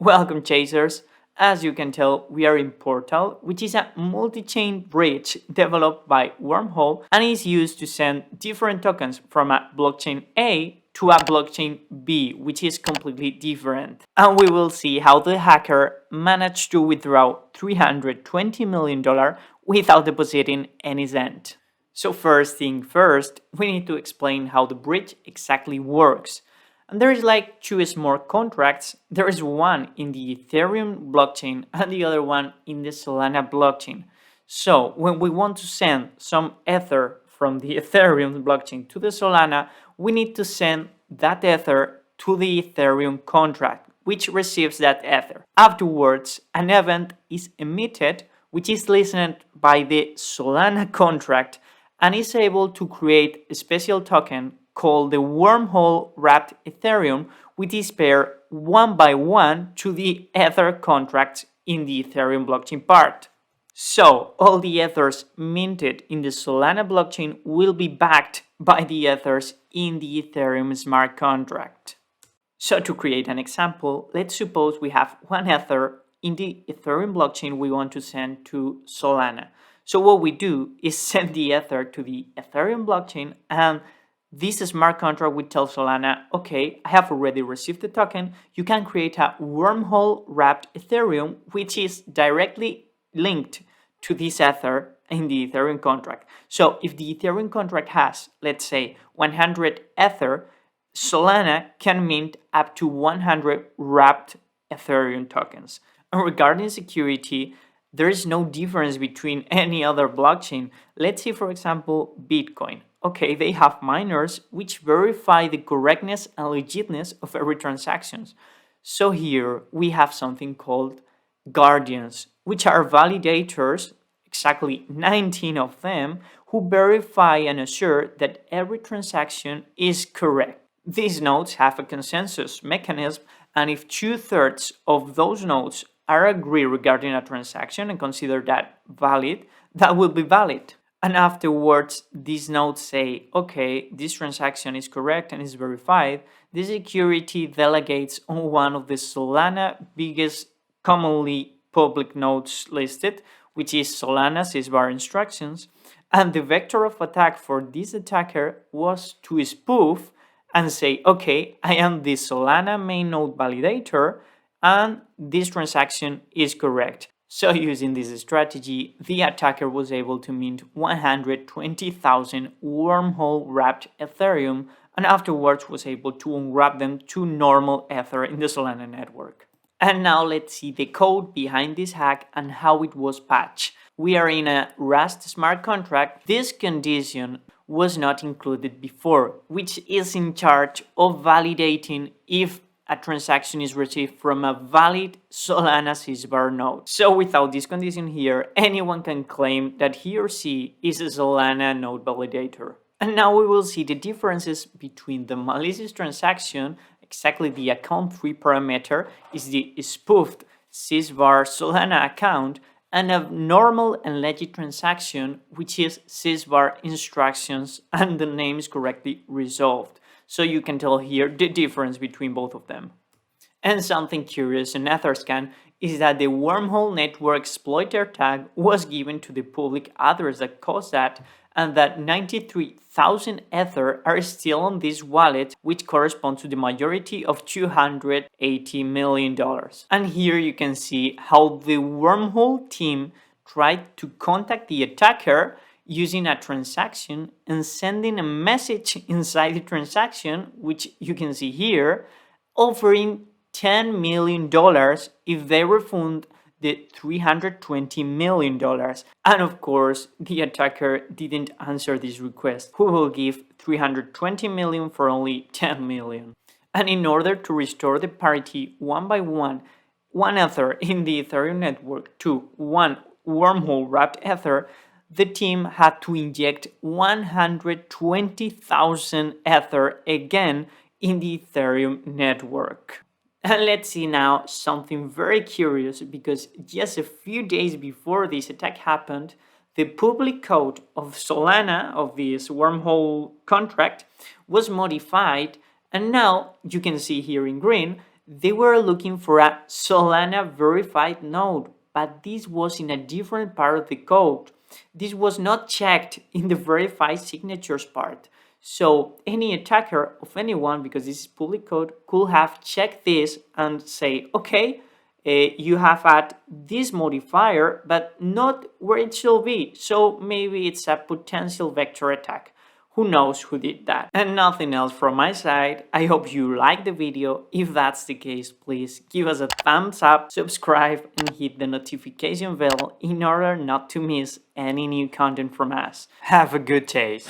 Welcome, chasers. As you can tell, we are in Portal, which is a multi-chain bridge developed by Wormhole and is used to send different tokens from a blockchain A to a blockchain B, which is completely different. And we will see how the hacker managed to withdraw $320 million without depositing any cent. So first thing first, we need to explain how the bridge exactly works. And there is like two smart contracts. There is one in the Ethereum blockchain and the other one in the Solana blockchain. So when we want to send some Ether from the Ethereum blockchain to the Solana, we need to send that Ether to the Ethereum contract, which receives that Ether. Afterwards, an event is emitted, which is listened by the Solana contract and is able to create a special token called the Wormhole wrapped Ethereum, which is paired one by one to the Ether contracts in the Ethereum blockchain part. So all the Ethers minted in the Solana blockchain will be backed by the Ethers in the Ethereum smart contract. So to create an example, let's suppose we have one Ether in the Ethereum blockchain we want to send to Solana. So what we do is send the Ether to the Ethereum blockchain, and this smart contract will tell Solana, okay, I have already received the token. You can create a wormhole wrapped Ethereum, which is directly linked to this Ether in the Ethereum contract. So if the Ethereum contract has, let's say, 100 Ether, Solana can mint up to 100 wrapped Ethereum tokens. And regarding security, there is no difference between any other blockchain. Let's see, for example, Bitcoin. Okay, they have miners which verify the correctness and legitimacy of every transaction. So here we have something called guardians, which are validators, exactly 19 of them, who verify and assure that every transaction is correct. These nodes have a consensus mechanism, and if 2/3 of those nodes are agree regarding a transaction and consider that valid, that will be valid. And afterwards, these nodes say, okay, this transaction is correct and is verified. The security delegates on one of the Solana biggest commonly public nodes listed, which is Solana sysbar instructions. And the vector of attack for this attacker was to spoof and say, okay, I am the Solana main node validator and this transaction is correct. So using this strategy, the attacker was able to mint 120,000 wormhole wrapped Ethereum and afterwards was able to unwrap them to normal Ether in the Solana network. And now let's see the code behind this hack and how it was patched. We are in a Rust smart contract. This condition was not included before, which is in charge of validating if a transaction is received from a valid Solana sysbar node. So without this condition here, anyone can claim that he or she is a Solana node validator. And now we will see the differences between the malicious transaction, exactly the account 3 parameter is the spoofed sysbar Solana account, and a normal and legit transaction, which is sysbar instructions and the name is correctly resolved. So you can tell here the difference between both of them. And something curious in Etherscan is that the wormhole network exploiter tag was given to the public address that caused that, and that 93,000 Ether are still on this wallet, which corresponds to the majority of $280 million. And here you can see how the wormhole team tried to contact the attacker using a transaction and sending a message inside the transaction, which you can see here, offering $10 million if they refund the $320 million. And of course, the attacker didn't answer this request, who will give $320 million for only $10 million. And in order to restore the parity one by one Ether in the Ethereum network to one wormhole wrapped Ether, the team had to inject 120,000 Ether again in the Ethereum network. And let's see now something very curious, because just a few days before this attack happened, the public code of Solana, of this wormhole contract, was modified, and now you can see here in green They were looking for a Solana verified node, but this was in a different part of the code. This was not checked in the verified signatures part. So any attacker of anyone, because this is public code, could have checked this and say, okay, you have had this modifier, but not where it should be. So maybe it's a potential vector attack. Who knows who did that? And nothing else from my side. I hope you liked the video. If that's the case, please give us a thumbs up, subscribe, and hit the notification bell in order not to miss any new content from us. Have a good day.